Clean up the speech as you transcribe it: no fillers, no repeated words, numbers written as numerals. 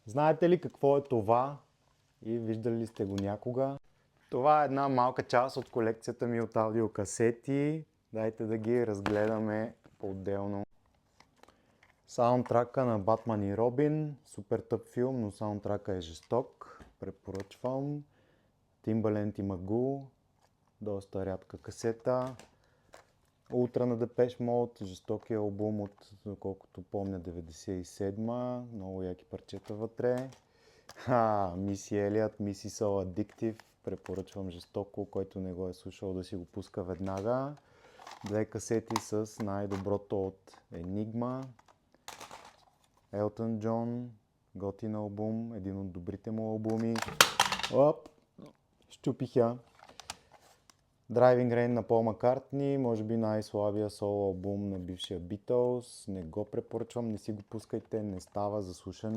Знаете ли какво е това и виждали ли сте го някога? Това е една малка част от колекцията ми от аудиокасети. Дайте да ги разгледаме по-отделно. Саундтрака на Батман и Робин. Супер тъп филм, но саундтрака е жесток. Препоръчвам. Timbaland и Magoo. Доста рядка касета. Ултра на Депеш Мод. Жестокия албум от, доколкото помня, 97-ма. Много яки парчета вътре. Миси Елият, Миси So Addictive. Препоръчвам жестоко, който не го е слушал да си го пуска веднага. Две касети с най-доброто от Enigma. Елтън Джон, готин албум, един от добрите му албуми. Оп, щупих я. Driving Rain на Пол Маккартни, може би най-слабия соло албум на бившия Beatles. Не го препоръчвам, не си го пускайте, не става за слушане.